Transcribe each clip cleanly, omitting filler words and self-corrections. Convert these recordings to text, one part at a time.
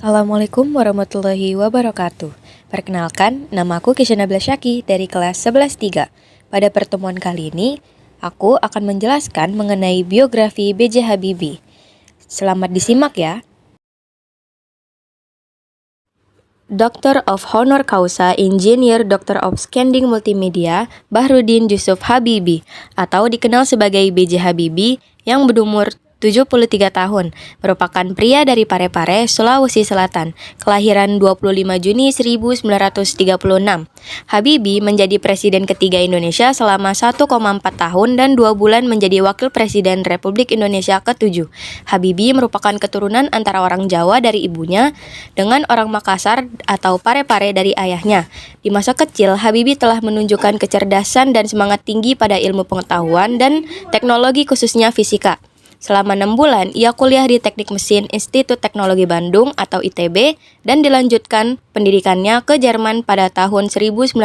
Assalamualaikum warahmatullahi wabarakatuh. Perkenalkan, nama aku Kisha Nabila Syaki dari kelas 11-3. Pada pertemuan kali ini, aku akan menjelaskan mengenai biografi B.J. Habibie. Selamat disimak ya. Doctor of Honor Causa Engineer Doctor of Scanning Multimedia Bahrudin Yusuf Habibie atau dikenal sebagai B.J. Habibie yang berumur 73 tahun, merupakan pria dari Parepare, Sulawesi Selatan, kelahiran 25 Juni 1936. Habibie menjadi presiden ketiga Indonesia selama 1,4 tahun dan 2 bulan menjadi wakil presiden Republik Indonesia ke-7. Habibie merupakan keturunan antara orang Jawa dari ibunya dengan orang Makassar atau Parepare dari ayahnya. Di masa kecil, Habibie telah menunjukkan kecerdasan dan semangat tinggi pada ilmu pengetahuan dan teknologi khususnya fisika. Selama 6 bulan, ia kuliah di Teknik Mesin Institut Teknologi Bandung atau ITB dan dilanjutkan pendidikannya ke Jerman pada tahun 1955.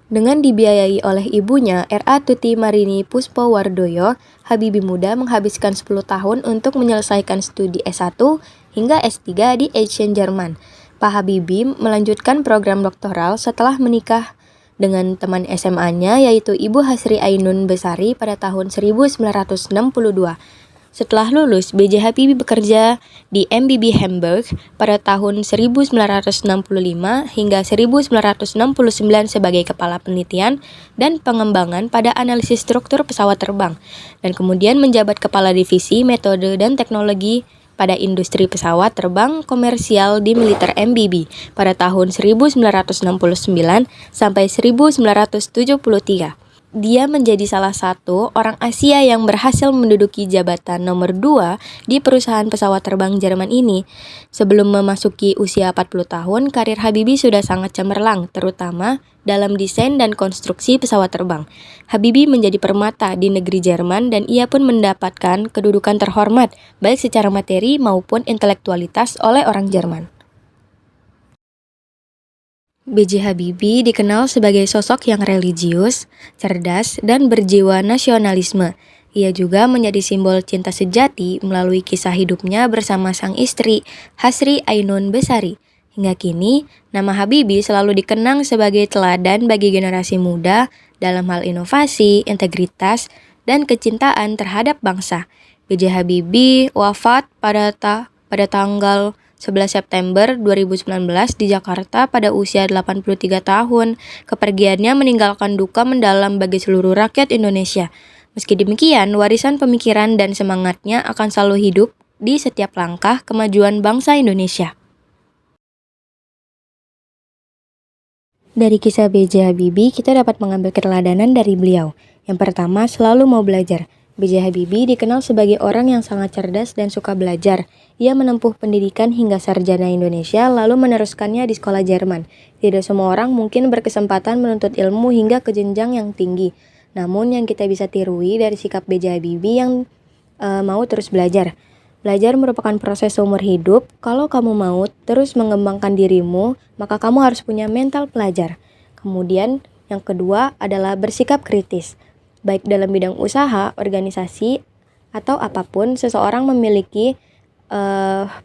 Dengan dibiayai oleh ibunya, R.A. Tuti Marini Puspowardoyo, Habibie muda menghabiskan 10 tahun untuk menyelesaikan studi S1 hingga S3 di Aachen, Jerman. Pak Habibie melanjutkan program doktoral setelah menikah dengan teman SMA-nya yaitu Ibu Hasri Ainun Besari pada tahun 1962. Setelah lulus, B.J. Habibie bekerja di MBB Hamburg pada tahun 1965 hingga 1969 sebagai kepala penelitian dan pengembangan pada analisis struktur pesawat terbang, dan kemudian menjabat kepala divisi metode dan teknologi pada industri pesawat terbang komersial di militer MBB pada tahun 1969 sampai 1973. Dia menjadi salah satu orang Asia yang berhasil menduduki jabatan nomor 2 di perusahaan pesawat terbang Jerman ini. Sebelum memasuki usia 40 tahun, karir Habibie sudah sangat cemerlang, terutama dalam desain dan konstruksi pesawat terbang. Habibie menjadi permata di negeri Jerman dan ia pun mendapatkan kedudukan terhormat baik secara materi maupun intelektualitas oleh orang Jerman. B.J. Habibie dikenal sebagai sosok yang religius, cerdas, dan berjiwa nasionalisme. Ia juga menjadi simbol cinta sejati melalui kisah hidupnya bersama sang istri, Hasri Ainun Besari. Hingga kini, nama Habibie selalu dikenang sebagai teladan bagi generasi muda dalam hal inovasi, integritas, dan kecintaan terhadap bangsa. B.J. Habibie wafat pada tanggal 11 September 2019 di Jakarta pada usia 83 tahun. Kepergiannya meninggalkan duka mendalam bagi seluruh rakyat Indonesia. Meski demikian, warisan pemikiran dan semangatnya akan selalu hidup di setiap langkah kemajuan bangsa Indonesia. Dari kisah B.J. Habibie, kita dapat mengambil keteladanan dari beliau. Yang pertama, selalu mau belajar. B.J. Habibie dikenal sebagai orang yang sangat cerdas dan suka belajar. Ia menempuh pendidikan hingga sarjana Indonesia lalu meneruskannya di sekolah Jerman. Tidak semua orang mungkin berkesempatan menuntut ilmu hingga ke jenjang yang tinggi. Namun yang kita bisa tirui dari sikap B.J. Habibie yang mau terus belajar. Belajar merupakan proses seumur hidup. Kalau kamu mau terus mengembangkan dirimu, maka kamu harus punya mental pelajar. Kemudian yang kedua adalah bersikap kritis. Baik dalam bidang usaha, organisasi, atau apapun, seseorang memiliki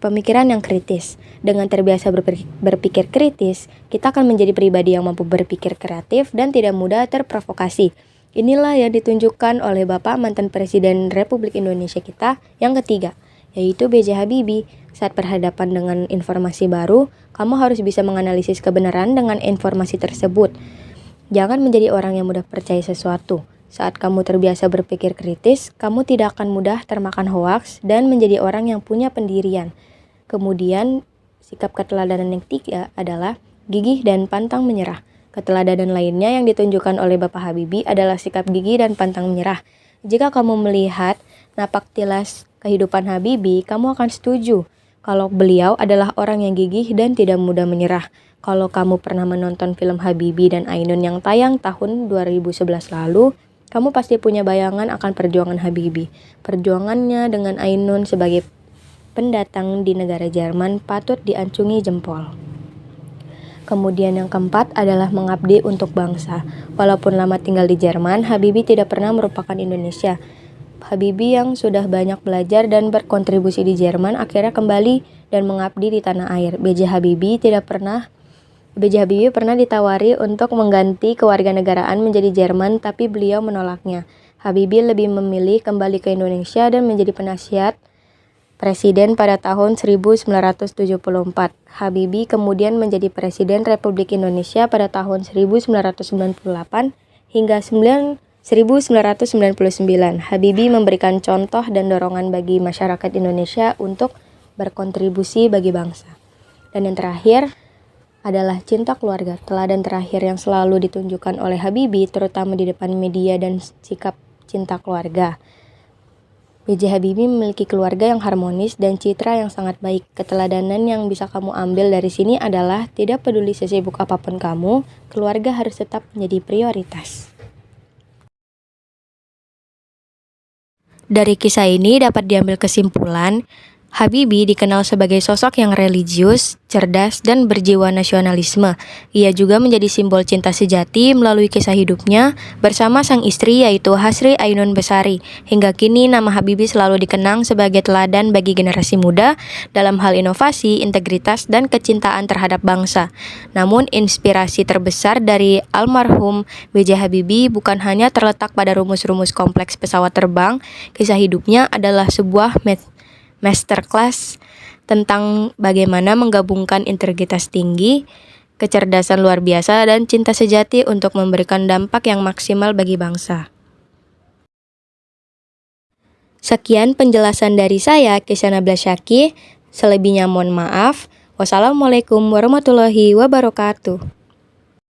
pemikiran yang kritis. Dengan terbiasa berpikir kritis, kita akan menjadi pribadi yang mampu berpikir kreatif dan tidak mudah terprovokasi. Inilah yang ditunjukkan oleh Bapak mantan Presiden Republik Indonesia kita yang ketiga, yaitu B.J. Habibie. Saat berhadapan dengan informasi baru, kamu harus bisa menganalisis kebenaran dengan informasi tersebut. Jangan menjadi orang yang mudah percaya sesuatu. Saat kamu terbiasa berpikir kritis, kamu tidak akan mudah termakan hoaks dan menjadi orang yang punya pendirian. Kemudian, sikap keteladanan yang ketiga adalah gigih dan pantang menyerah. Keteladanan lainnya yang ditunjukkan oleh Bapak Habibie adalah sikap gigih dan pantang menyerah. Jika kamu melihat napak tilas kehidupan Habibie, kamu akan setuju kalau beliau adalah orang yang gigih dan tidak mudah menyerah. Kalau kamu pernah menonton film Habibie dan Ainun yang tayang tahun 2011 lalu, kamu pasti punya bayangan akan perjuangan Habibie. Perjuangannya dengan Ainun sebagai pendatang di negara Jerman patut diacungi jempol. Kemudian yang keempat adalah mengabdi untuk bangsa. Walaupun lama tinggal di Jerman, Habibie tidak pernah melupakan Indonesia. Habibie yang sudah banyak belajar dan berkontribusi di Jerman akhirnya kembali dan mengabdi di tanah air. B.J. Habibie pernah ditawari untuk mengganti kewarganegaraan menjadi Jerman, tapi beliau menolaknya. Habibie lebih memilih kembali ke Indonesia dan menjadi penasihat Presiden pada tahun 1974. Habibie kemudian menjadi Presiden Republik Indonesia pada tahun 1998 hingga 1999. Habibie memberikan contoh dan dorongan bagi masyarakat Indonesia untuk berkontribusi bagi bangsa. Dan yang terakhir adalah cinta keluarga. Teladan terakhir yang selalu ditunjukkan oleh Habibie, terutama di depan media, dan sikap cinta keluarga. B.J. Habibie memiliki keluarga yang harmonis dan citra yang sangat baik. Keteladanan yang bisa kamu ambil dari sini adalah tidak peduli sesibuk apapun kamu, keluarga harus tetap menjadi prioritas. Dari kisah ini dapat diambil kesimpulan, Habibie dikenal sebagai sosok yang religius, cerdas, dan berjiwa nasionalisme. Ia juga menjadi simbol cinta sejati melalui kisah hidupnya bersama sang istri yaitu Hasri Ainun Besari. Hingga kini nama Habibie selalu dikenang sebagai teladan bagi generasi muda dalam hal inovasi, integritas, dan kecintaan terhadap bangsa. Namun inspirasi terbesar dari almarhum B.J. Habibie bukan hanya terletak pada rumus-rumus kompleks pesawat terbang. Kisah hidupnya adalah sebuah masterclass tentang bagaimana menggabungkan integritas tinggi, kecerdasan luar biasa, dan cinta sejati untuk memberikan dampak yang maksimal bagi bangsa. Sekian penjelasan dari saya, Kisyana Blasyaki. Selebihnya mohon maaf. Wassalamualaikum warahmatullahi wabarakatuh.